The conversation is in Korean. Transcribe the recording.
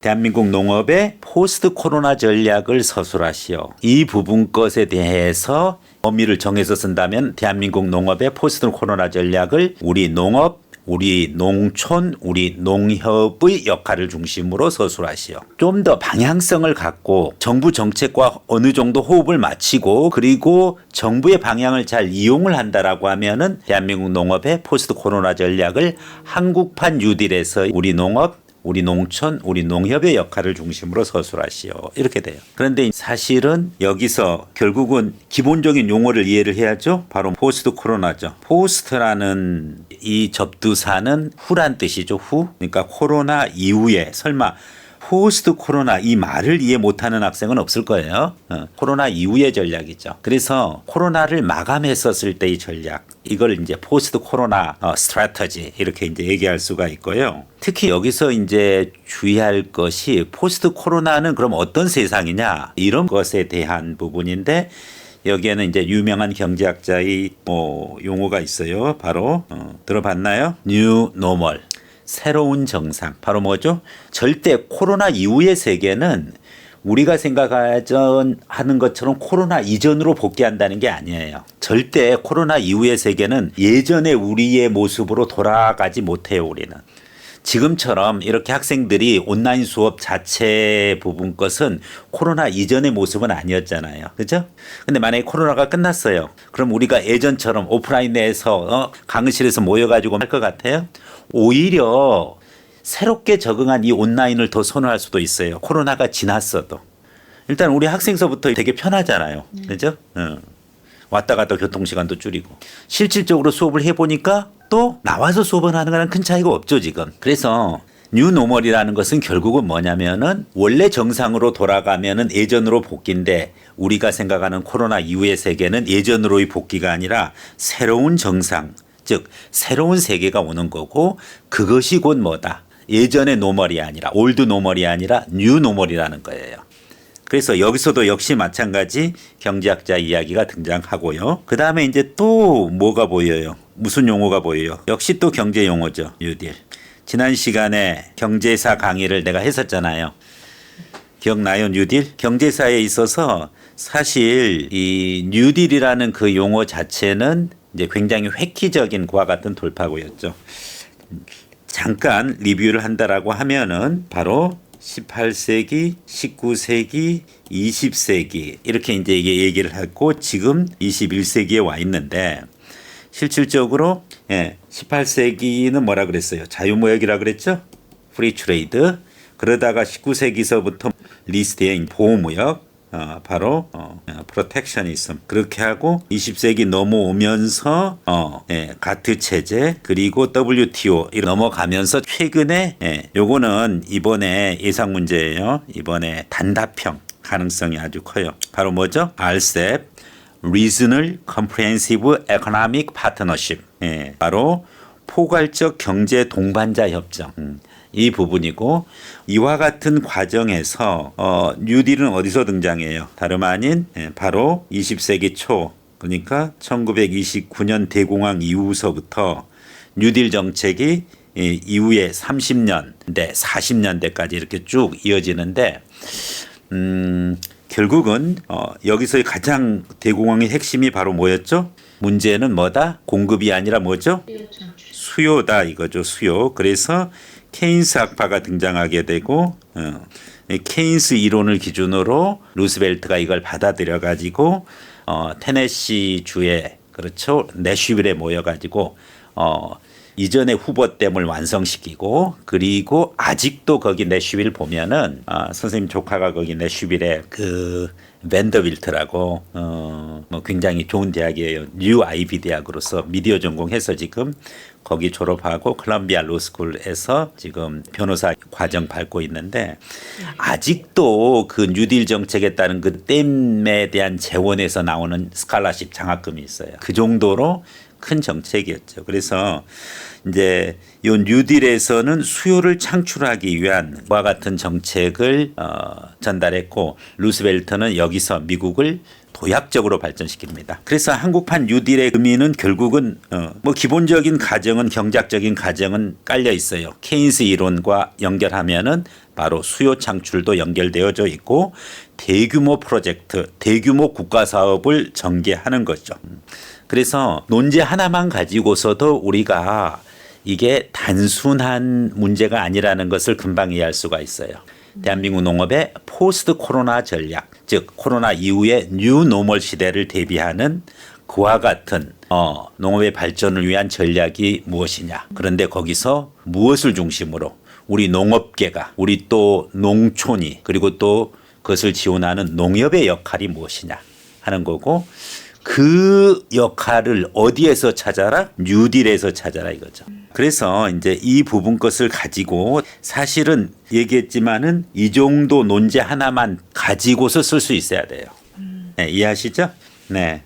대한민국 농업의 포스트 코로나 전략을 서술하시오. 이 부분 것에 대해서 범위를 정해서 쓴다면 대한민국 농업의 포스트 코로나 전략을 우리 농업, 우리 농촌, 우리 농협의 역할을 중심으로 서술하시오. 좀 더 방향성을 갖고 정부 정책과 어느 정도 호흡을 맞추고 그리고 정부의 방향을 잘 이용을 한다라고 하면은 대한민국 농업의 포스트 코로나 전략을 한국판 뉴딜에서 우리 농업, 우리 농촌, 우리 농협의 역할을 중심으로 서술하시오. 이렇게 돼요. 그런데 사실은 여기서 결국은 기본적인 용어를 이해를 해야죠. 바로 포스트 코로나죠. 포스트라는 이 접두사는 후란 뜻이죠. 후. 그러니까 코로나 이후에 설마 포스트 코로나 이 말을 이해 못하는 학생은 없을 거예요. 코로나 이후의 전략이죠. 그래서 코로나를 마감했었을 때의 전략, 이걸 이제 포스트 코로나 스트래터지 이렇게 이제 얘기할 수가 있고요. 특히 여기서 이제 주의할 것이 포스트 코로나는 그럼 어떤 세상이냐 이런 것에 대한 부분인데 여기에는 이제 유명한 경제학자의 용어가 있어요. 바로 들어봤나요? 뉴 노멀. 새로운 정상. 바로 뭐죠? 절대 코로나 이후의 세계는 우리가 생각하는 것처럼 코로나 이전으로 복귀한다는 게 아니에요. 절대 코로나 이후의 세계는 예전의 우리의 모습으로 돌아가지 못해요, 우리는. 지금처럼 이렇게 학생들이 온라인 수업 자체 부분 것은 코로나 이전의 모습은 아니었잖아요. 그죠? 근데 만약에 코로나가 끝났어요. 그럼 우리가 예전처럼 오프라인에서 강의실에서 모여가지고 할 것 같아요? 오히려 새롭게 적응한 이 온라인을 더 선호할 수도 있어요. 코로나가 지났어도. 일단 우리 학생서부터 되게 편하잖아요. 그죠? 왔다 갔다 교통시간도 줄이고. 실질적으로 수업을 해보니까 또 나와서 수업을 하는 거랑 큰 차이가 없죠, 지금. 그래서 뉴노멀이라는 것은 결국은 뭐냐면은 원래 정상으로 돌아가면은 예전으로 복귀인데 우리가 생각하는 코로나 이후의 세계는 예전으로의 복귀가 아니라 새로운 정상, 즉 새로운 세계가 오는 거고 그것이 곧 뭐다. 예전의 노멀이 아니라 올드 노멀이 아니라 뉴 노멀이라는 거예요. 그래서 여기서도 역시 마찬가지 경제학자 이야기가 등장하고요. 그 다음에 이제 또 뭐가 보여요? 무슨 용어가 보여요? 역시 또 경제 용어죠. 뉴딜. 지난 시간에 경제사 강의를 내가 했었잖아요. 기억나요? 뉴딜? 경제사에 있어서 사실 이 뉴딜이라는 그 용어 자체는 이제 굉장히 획기적인 그와 같은 돌파구였죠. 잠깐 리뷰를 한다라고 하면은 바로 18세기, 19세기, 20세기 이렇게 이제 이게 얘기를 하고 지금 21세기에 와 있는데 실질적으로 18세기는 뭐라 그랬어요? 자유무역이라 그랬죠? 프리 트레이드. 그러다가 19세기서부터 리스트의 보호무역 바로 프로텍셔니즘 그렇게 하고 20세기 넘어오면서 가트 체제 그리고 WTO 이렇게 넘어가면서 최근에 요거는 이번에 예상 문제예요. 이번에 단답형 가능성이 아주 커요. 바로 뭐죠? RCEP Regional Comprehensive Economic Partnership 바로 포괄적 경제 동반자 협정. 이 부분이고 이와 같은 과정에서 뉴딜은 어디서 등장해요? 다름 아닌 바로 20세기 초 그러니까 1929년 대공황 이후서부터 뉴딜 정책이 이후에 30년대 40년대까지 이렇게 쭉 이어지는데 결국은 여기서의 가장 대공황의 핵심이 바로 뭐였죠? 문제는 뭐다? 공급이 아니라 뭐죠? 수요다 이거죠. 수요. 그래서 케인스 학파가 등장하게 되고 케인스 이론을 기준으로 루스벨트가 이걸 받아들여 가지고 테네시 주에 그렇죠 내슈빌에 모여 가지고 이전의 후보댐을 완성시키고 그리고 아직도 거기 내슈빌 보면은 선생님 조카가 거기 내슈빌에 그 밴더빌트라고 뭐 굉장히 좋은 대학이에요. 뉴 아이비 대학으로서 미디어 전공해서 지금 거기 졸업하고 콜롬비아 로스쿨에서 지금 변호사 과정 밟고 있는데 아직도 그 뉴딜 정책에 따른 그 댐에 대한 재원에서 나오는 스칼라십 장학금이 있어요. 그 정도로 큰 정책이었죠. 그래서 이제 이 뉴딜에서는 수요를 창출하기 위한 그와 같은 정책을 전달했고 루스벨트는 여기서 미국을 도약적으로 발전시킵니다. 그래서 한국판 뉴딜의 의미는 결국은 뭐 기본적인 가정은 경제학적인 가정은 깔려 있어요. 케인스 이론과 연결하면은 바로 수요 창출도 연결되어져 있고 대규모 프로젝트, 대규모 국가 사업을 전개하는 거죠. 그래서 논제 하나만 가지고서도 우리가 이게 단순한 문제가 아니라는 것을 금방 이해할 수가 있어요. 대한민국 농업의 포스트 코로나 전략, 즉 코로나 이후의 뉴 노멀 시대를 대비하는 그와 같은 농업의 발전을 위한 전략이 무엇이냐. 그런데 거기서 무엇을 중심으로 우리 농업계가, 우리 또 농촌이, 그리고 또 그것을 지원하는 농협의 역할이 무엇이냐 하는 거고, 그 역할을 어디에서 찾아라? 뉴딜에서 찾아라 이거죠. 그래서 이제 이 부분 것을 가지고 사실은 얘기했지만은 이 정도 논제 하나만 가지고서 쓸 수 있어야 돼요. 네, 이해하시죠? 네.